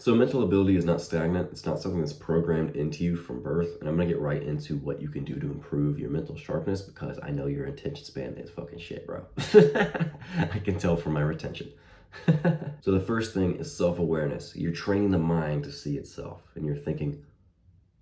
So mental ability is not stagnant. It's not something that's programmed into you from birth. And I'm going to get right into what you can do to improve your mental sharpness because I know your attention span is fucking shit, bro. I can tell from my retention. So the first thing is self-awareness. You're training the mind to see itself and you're thinking,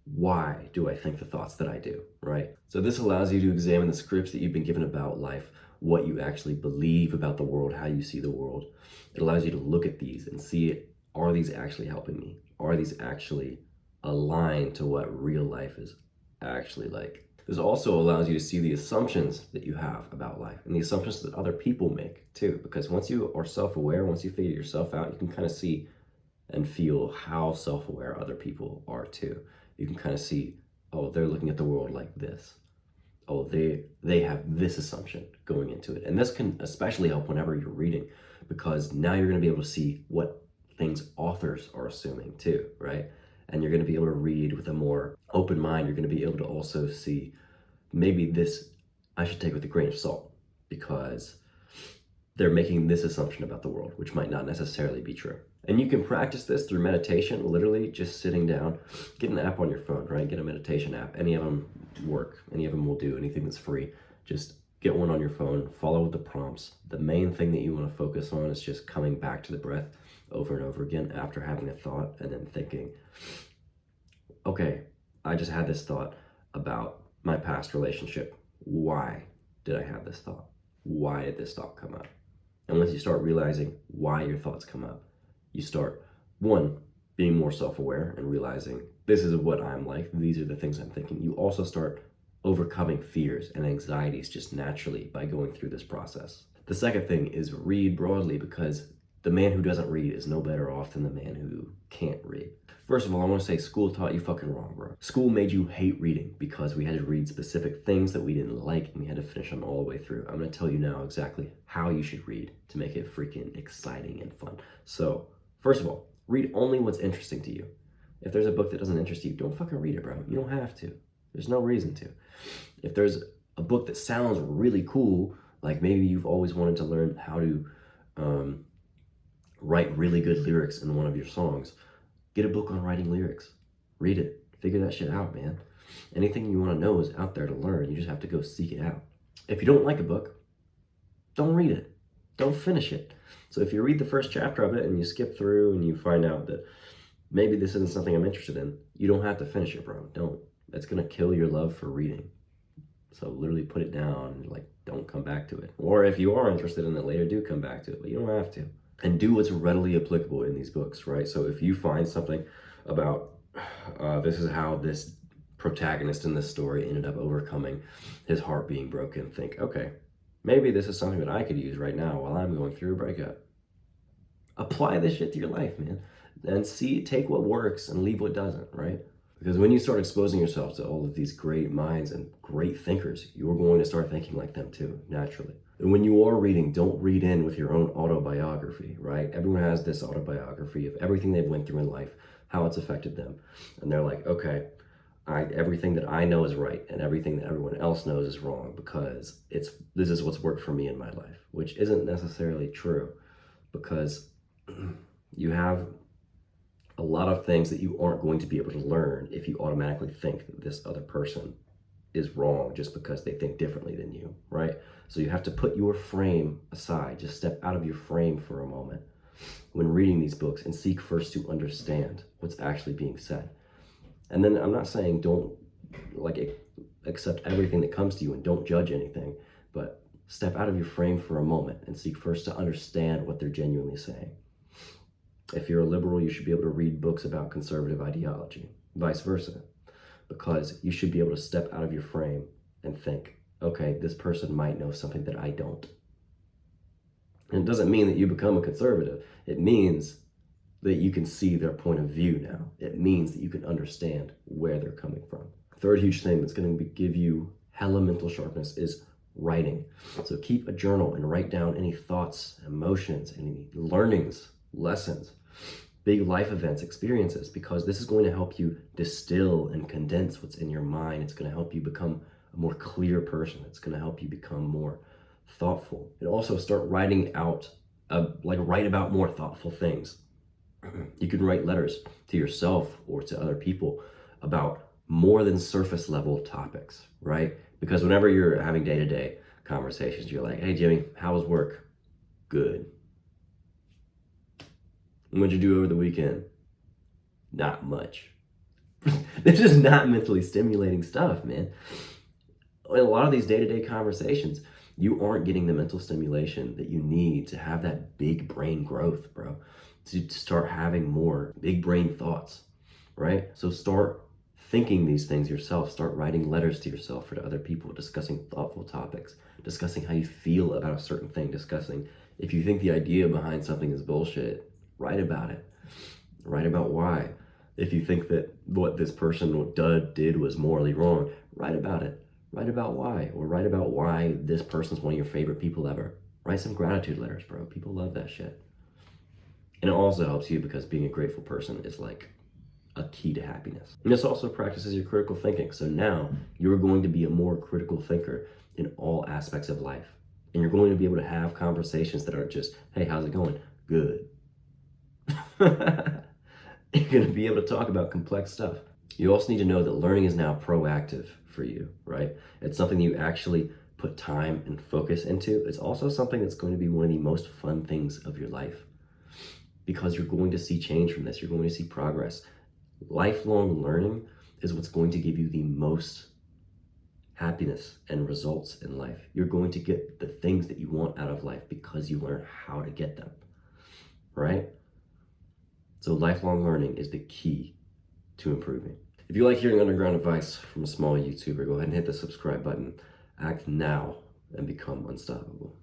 why do I think the thoughts that I do, right? So this allows you to examine the scripts that you've been given about life, what you actually believe about the world, how you see the world. It allows you to look at these and see it. Are these actually helping me? Are these actually aligned to what real life is actually like? This also allows you to see the assumptions that you have about life and the assumptions that other people make too, because once you are self-aware, once you figure yourself out, you can kind of see and feel how self-aware other people are too. You can kind of see, oh, they're looking at the world like this. Oh, they have this assumption going into it. And this can especially help whenever you're reading, because now you're going to be able to see what things authors are assuming too, right? And you're going to be able to read with a more open mind. You're going to be able to also see maybe this I should take with a grain of salt because they're making this assumption about the world, which might not necessarily be true. And you can practice this through meditation, literally just sitting down. Get an app on your phone, right? Get a meditation app. Any of them work. Any of them will do. Anything that's free. Just get one on your phone. Follow the prompts. The main thing that you want to focus on is just coming back to the breath over and over again after having a thought and then thinking, okay, I just had this thought about my past relationship. Why did I have this thought? Why did this thought come up? And once you start realizing why your thoughts come up, you start, one, being more self-aware and realizing this is what I'm like. These are the things I'm thinking. You also start overcoming fears and anxieties just naturally by going through this process. The second thing is read broadly, because the man who doesn't read is no better off than the man who can't read. First of all, I want to say school taught you fucking wrong, bro. School made you hate reading because we had to read specific things that we didn't like and we had to finish them all the way through. I'm going to tell you now exactly how you should read to make it freaking exciting and fun. So, first of all, read only what's interesting to you. If there's a book that doesn't interest you, don't fucking read it, bro. You don't have to. There's no reason to. If there's a book that sounds really cool, like maybe you've always wanted to learn how to write really good lyrics in one of your songs, get a book on writing lyrics. Read it. Figure that shit out, man. Anything you want to know is out there to learn. You just have to go seek it out. If you don't like a book, don't read it. Don't finish it. So if you read the first chapter of it and you skip through and you find out that maybe this isn't something I'm interested in, you don't have to finish it, bro. Don't. That's going to kill your love for reading. So literally put it down. Like, don't come back to it. Or if you are interested in it later, do come back to it. But you don't have to. And do what's readily applicable in these books, right? So if you find something about this is how this protagonist in this story ended up overcoming his heart being broken, think, okay, maybe this is something that I could use right now while I'm going through a breakup. Apply this shit to your life, man. And take what works and leave what doesn't, right? Because when you start exposing yourself to all of these great minds and great thinkers, you're going to start thinking like them too, naturally. And when you are reading, don't read in with your own autobiography, right? Everyone has this autobiography of everything they've went through in life, how it's affected them. And they're like, okay, everything that I know is right and everything that everyone else knows is wrong because this is what's worked for me in my life, which isn't necessarily true, because you have a lot of things that you aren't going to be able to learn if you automatically think that this other person is wrong just because they think differently than you, right? So you have to put your frame aside. Just step out of your frame for a moment when reading these books and seek first to understand what's actually being said. And then I'm not saying don't accept everything that comes to you and don't judge anything, but step out of your frame for a moment and seek first to understand what they're genuinely saying. If you're a liberal, you should be able to read books about conservative ideology, vice versa, because you should be able to step out of your frame and think, okay, this person might know something that I don't. And it doesn't mean that you become a conservative. It means that you can see their point of view now. It means that you can understand where they're coming from. Third huge thing that's going to give you hella mental sharpness is writing. So keep a journal and write down any thoughts, emotions, any learnings, lessons, big life events, experiences, because this is going to help you distill and condense what's in your mind. It's going to help you become a more clear person. It's going to help you become more thoughtful. And also start writing out, write about more thoughtful things. You can write letters to yourself or to other people about more than surface level topics, right? Because whenever you're having day-to-day conversations, you're like, hey, Jimmy, how was work? Good. What'd you do over the weekend? Not much. This is not mentally stimulating stuff, man. In a lot of these day-to-day conversations, you aren't getting the mental stimulation that you need to have that big brain growth, bro. To start having more big brain thoughts, right? So start thinking these things yourself. Start writing letters to yourself or to other people, discussing thoughtful topics, discussing how you feel about a certain thing, discussing if you think the idea behind something is bullshit, write about it. Write about why. If you think that what this person did was morally wrong, write about it. Write about why, or write about why this person's one of your favorite people ever. Write some gratitude letters, bro. People love that shit. And it also helps you because being a grateful person is like a key to happiness. And this also practices your critical thinking. So now you're going to be a more critical thinker in all aspects of life. And you're going to be able to have conversations that aren't just, hey, how's it going? Good. You're going to be able to talk about complex stuff. You also need to know that learning is now proactive for you, right? It's something you actually put time and focus into. It's also something that's going to be one of the most fun things of your life because you're going to see change from this. You're going to see progress. Lifelong learning is what's going to give you the most happiness and results in life. You're going to get the things that you want out of life because you learn how to get them, right? So lifelong learning is the key to improving. If you like hearing underground advice from a small YouTuber, go ahead and hit the subscribe button. Act now and become unstoppable.